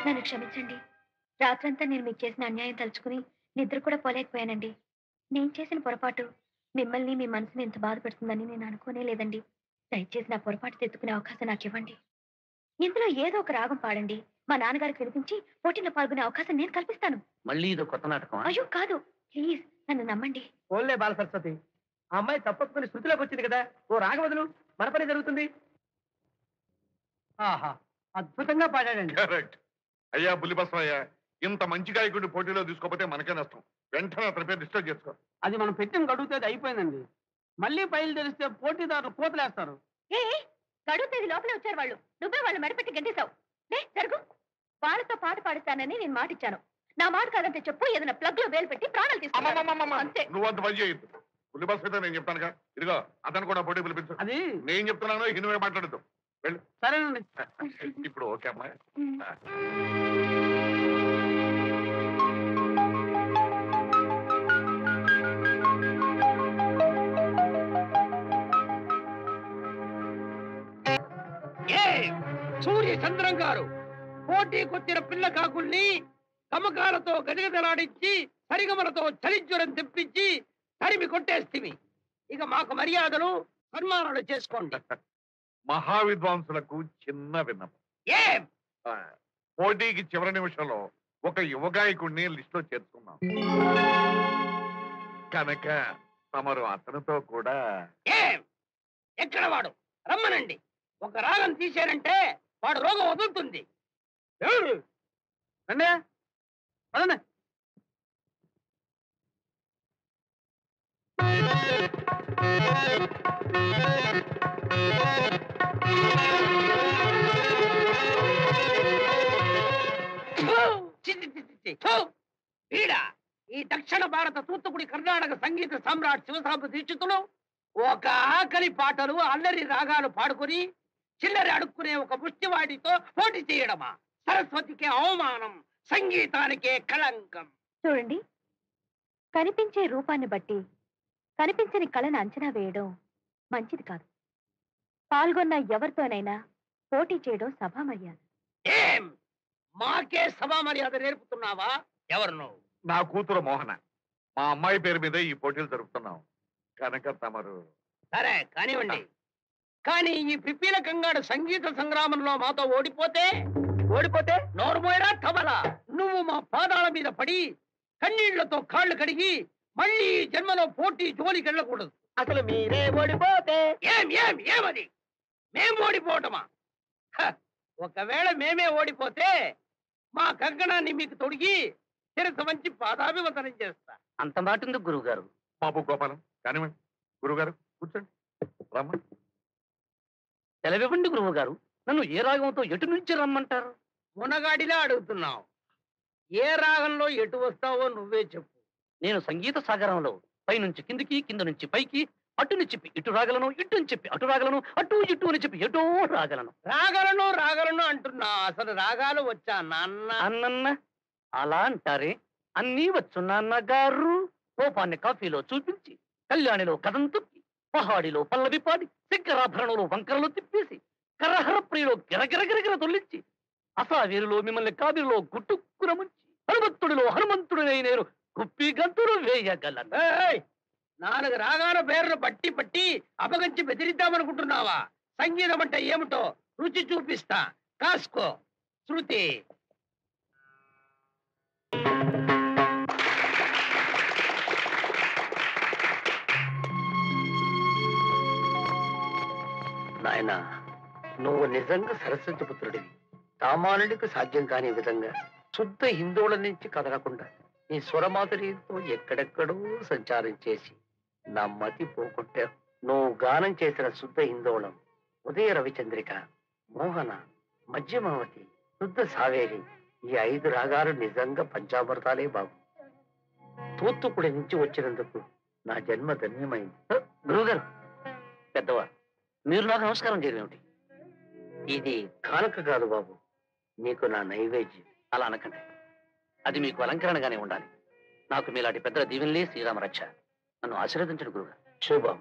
నన్ను క్షమించండి. రాత్రంతా నేను మీకు చేసిన అన్యాయం తలుచుకుని నిద్ర కూడా పోలేకపోయానండి. నేను చేసిన పొరపాటు మిమ్మల్ని, మీ మనసుని ఎంత బాధపెడుతుందని నేను అనుకోనే లేదండి. దయచేసి నా పొరపాటు తెచ్చుకునే అవకాశం నాకివ్వండి. ఇందులో ఏదో ఒక రాగం పాడండి. మా నాన్నగారికి వినిపించి పోటీలో పాల్గొనే అవకాశం నేను కల్పిస్తాను. మళ్ళీ ఇదో కొత్త నాటకం? అయ్యో కాదు, ప్లీజ్ నన్ను నమ్మండి. ఓన్లే బాల సరస్వతి, ఆ అమ్మాయి తప్పొప్పుకుని శృతిలోకి వచ్చింది కదా, ఓ రాగ వదులు, మన పని జరుగుతుంది. ఆహా, అద్భుతంగా పాడాడండి. కరెక్ట్. అయ్యా బుల్లిబసయ్య, ఇంత మంచి గాయకుడిని పోటీలో తీసుకోకపోతే మనకే నష్టం. వెంటనే అతని పేరు రిజిస్టర్ చేసుకో. అది మనం పెట్టిన గడువు తేదీ అయిపోయిందండి. మళ్ళీ ఫైల్ తెలిస్తే పోటీదారులు కోతలేస్తారు. ఏ గడువు తేదీ లోపలే వచ్చారు వాళ్ళు. నువ్వే వాళ్ళు మెడపెట్టి గెంటేశావు. జరుగు. వాళ్ళతో పాట పాడిస్తానని నేను మాట ఇచ్చాను. నా మాట కాదంటే చెప్పు, ఏదైనా ప్లగ్ లో వేలు పెట్టి ప్రాణాలు తీసుకుంటే. నువ్వు అంత పని చేయొద్దు. బుల్లిబసయ్యతో నేను చెప్తానుగా. ఇదిగో అతను కూడా పోటీ పిలిపించు. అది నేను చెప్తున్నాను, నువ్వే మాట్లాడద్దు. వెళ్ళు. సరేనండి. ఇప్పుడు ఓకే అమ్మాయి. సూర్య చంద్రం గారు పోటీకొచ్చిన పిల్ల కాకుల్ని కమకాలతో గజగజలాడించి సరిగమలతో చలిజ్వరం తెప్పించి తరిమి కొట్టేస్తివి. ఇక మాకు మర్యాదలు సన్మానాలు చేసుకోండి. మహావిద్వాంసులకు చిన్న విన్నపం. ఏం పోటీకి చివరి నిమిషంలో ఒక యువగాయకుడిని లిస్టులో చేర్చుకున్నాం కనుక తమరు అతనితో కూడా. ఏం ఎక్కడ వాడు? రమ్మనండి. ఒక రాగం తీశారంటే వాడు రోగం వదులుతుంది. రండి, పదండి. వీడా ఈ దక్షిణ భారత తూత్తుకుడి కర్ణాటక సంగీత సమ్రాట్ శివసాంబ దీక్షితులు ఒక ఆకలి పాటలు అల్లరి రాగాలు పాడుకుని చిల్లరి అడుక్కునే ఒక ముష్టివాడితో పోటీ చేయడమా? సరస్వతికి అవమానం, సంగీతానికే కళంకం. చూడండి, కనిపించే రూపాన్ని బట్టి కనిపించని కళను అంచనా వేయడం మంచిది కాదు. పాల్గొన్న ఎవరితోనైనా పోటీ చేయడం సభా మర్యాద. ఏం మాకే సభా మర్యాద నేర్పుతున్నావా? ఎవరు నువ్వు? నా కూతురు మోహన. మా అమ్మాయి పేరు మీద ఈ పోటీలు జరుపుతున్నాం కనుక తమరు. సరే కానివ్వండి. కానీ ఈ పిప్పిల కంగాడు సంగీత సంగ్రామంలో మాతో ఓడిపోతే నోరుమోయరా తమరా. నువ్వు మా పాదాల మీద పడి కన్నీళ్లతో కాళ్ళు కడిగి మళ్ళీ జన్మలో పోటీ జోలికి వెళ్ళకూడదు. అసలు మీరే ఓడిపోతే ఏమది? మేం ఓడిపోవటమా? ఒకవేళ మేమే ఓడిపోతే మా కంకణాన్ని మీకు తొడిగి శిరస వంచి పాదాభివందనం చేస్తా. అంత మాట ఎందుకు గురువు గారు? బాబు గోపాలం కానివ్వండి. గురుగారు కూర్చోండి. రమ్మ. సెలవివ్వండి గురువు గారు. నన్ను ఏ రాగంతో ఎటు నుంచి రమ్మంటారు? మునగాడిలా అడుగుతున్నావు. ఏ రాగంలో ఎటు వస్తావో నువ్వే చెప్పు. నేను సంగీత సాగరంలో పైనుంచి కిందికి, కింద నుంచి పైకి, అటుని చెప్పి ఇటు రాగలను, ఇటుని చెప్పి అటు రాగలను, అటు ఇటు అని చెప్పి ఎటో రాగలను. రాగలను అంటున్నా. అసలు రాగాలు వచ్చా నాన్న? అన్నన్న అలా అంటారే. అన్నీ వచ్చు నాన్నగారు. కోపాన్ని కాఫీలో చూపించి, కళ్యాణిలో కథం తొక్కి, పహాడిలో పల్లవి పాడి, శంకరాభరణంలో వంకరలు తిప్పేసి, కరహర ప్రియులో గిరగిరగిరగిర తొల్లించి, అసావీరులో మిమ్మల్ని కావిరిలో గుట్టుక్కున ముంచి, హనుమంతుడిలో హనుమంతుడినై నేను కుప్పి గంతులు వేయగలను. 4 రాగాల పేర్లు పట్టి అపగంచి బెదిరిద్దామనుకుంటున్నావా? సంగీతం అంటే ఏమిటో రుచి చూపిస్తా. కాసుకో. శృతి. నాయన, నువ్వు నిజంగా సరస్వతి పుత్రుడివి. సామాన్యుడికి సాధ్యం కాని విధంగా శుద్ధ హిందువుల నుంచి కదలకుండా నీ స్వరమాధుర్యంతో ఎక్కడెక్కడో సంచారం చేసి నా మతి పోగొట్టావు. నువ్వు గానం చేసిన శుద్ధ హిందోళం, ఉదయ రవిచంద్రిక, మోహన, మధ్యమావతి, శుద్ధ సావేరి, ఈ 5 రాగాలు నిజంగా పంచామృతాలే బాబు. తూత్తుకుడి నుంచి వచ్చినందుకు నా జన్మ ధన్యమైంది. గురువుగారు, పెద్దవారు, మీరు నాకు నమస్కారం చేయడం ఏమిటి? ఇది కానుక కాదు బాబు, నీకు నా నైవేద్యం. అలా అనకండి. అది మీకు అలంకరణగానే ఉండాలి. నాకు మీలాంటి పెద్దల దీవెనలే శ్రీరామ రక్ష. నన్ను ఆశీర్వదించండి గురుగారు. శుభం.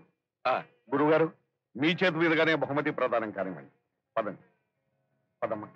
గురుగారు, మీ చేతి మీదుగానే బహుమతి ప్రదానం కానివ్వండి. పదండి. పదమ్మా.